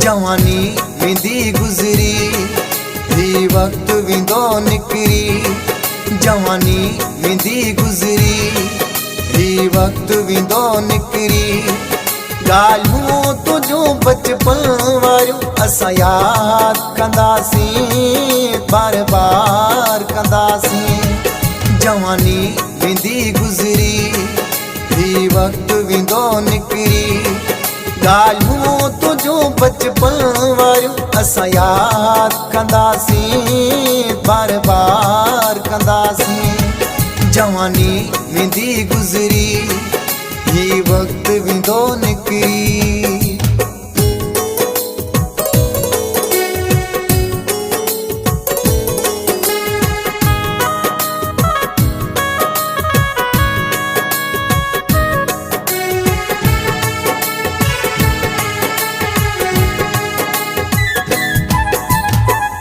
जवानी वेंदी गुज़री, ही वक्त वेंदो निकरी। जवानी वेंदी गुज़री, ही वक्त वेंदो निकरी। ॻाल्हियूं तुंहिंजूं बचपन वारियूं असां यादि कंदासीं, बार बार कंदासीं। जवानी वेंदी गुज़री, ही वक्त वेंदो निकरी। ॻाल्हियूं तुंहिंजूं बचपन वारियूं असां यादि कंदासीं, बार बार कंदासीं। जवानी वेंदी गुज़री, ही वक्त वेंदो निकरी।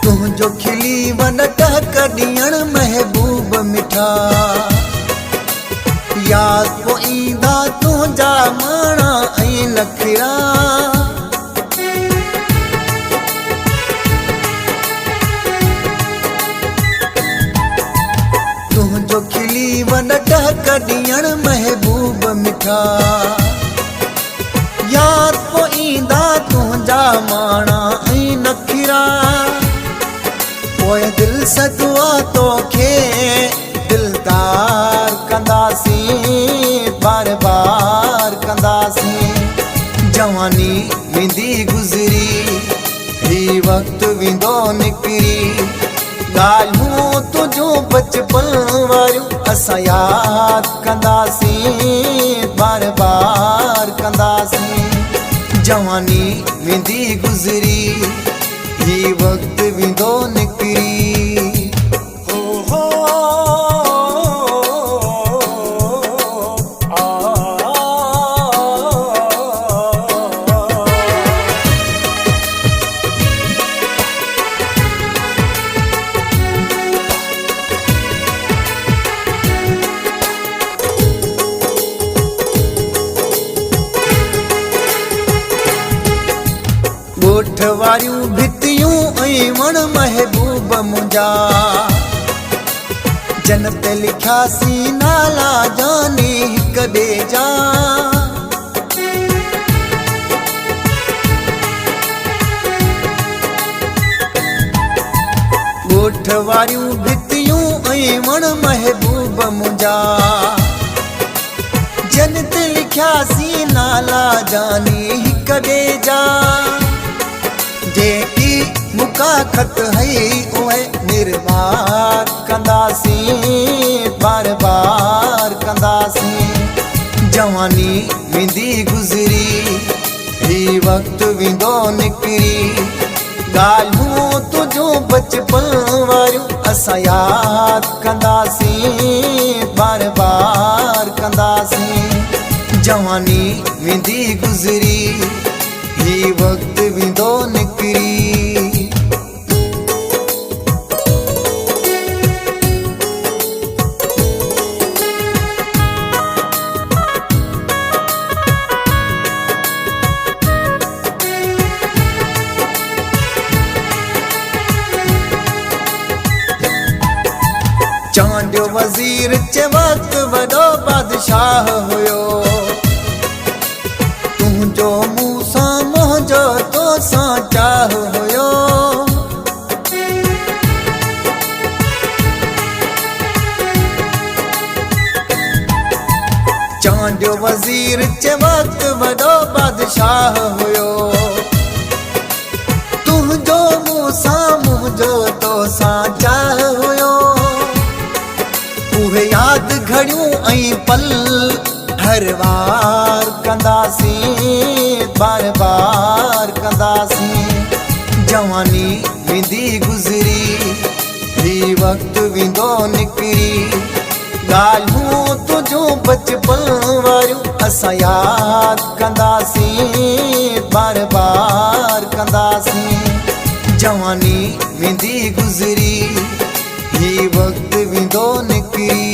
तुंहिंजो खिली वन टहक ॾियण महबूब मिठा, याद को ईंदा तुंहिंजा माणा ऐं नखरा। तुंहिंजो खिली वन टहक ॾियण महबूब मिठा, याद को ईंदा तुंहिंजा माणा ऐं नखरा। पोइ दिल सदुआ तोखे दिलदार कंदासीं, बार बार कंदासीं। जवानी वेंदी गुज़री, ही वक्त वेंदो निकरी। ॻाल्हियूं तुंहिंजूं बचपन वारियूं असां यादि कंदासीं, बार बार कंदासीं। जवानी वेंदी गुज़री, ही वक्त वेंदो निकरी। ॻोठ वारियूं भितियूं ऐं वण महबूब मुंहिंजा, जन ते लिखियासीं नाला जानी हिक ॿिए जा। ॻोठ वारियूं भितियूं ऐं वण महबूब मुंहिंजा, जन ते लिखियासीं नाला जानी हिक ॿिए जा। जेकी मुकाखत हई उहे निर्माण कंदासीं, बार बार कंदासीं। जवानी वेंदी गुज़री, ही वक्त वेंदो निकरी। ॻाल्हियूं तुंहिंजूं बचपन वारियूं असां यादि कंदासीं, बार बार कंदासीं। जवानी वेंदी गुज़री, ही वक्त वेंदो निकरी। चांडियो वज़ीर चे वक्त वॾो बादशाह हुयो, तुंहिंजो मूं सां मुंहिंजो तोसां चाह हुयो। चांडियो वज़ीर चे वक्त वॾो बादशाह हुयो, तुंहिंजो मूं सां मुंहिंजो तोसां चाह हुयो। उहे यादि घड़ियूं ऐं पल हर बार कंदासीं, बार बार कंदासीं। जवानी वेंदी गुज़री, ही वक्त वेंदो निकरी। ॻाल्हियूं तुंहिंजूं बचपन वारियूं असां यादि कंदासीं, बार बार कंदासीं। जवानी वेंदी गुज़री, ही वक्त वेंदो निकरी।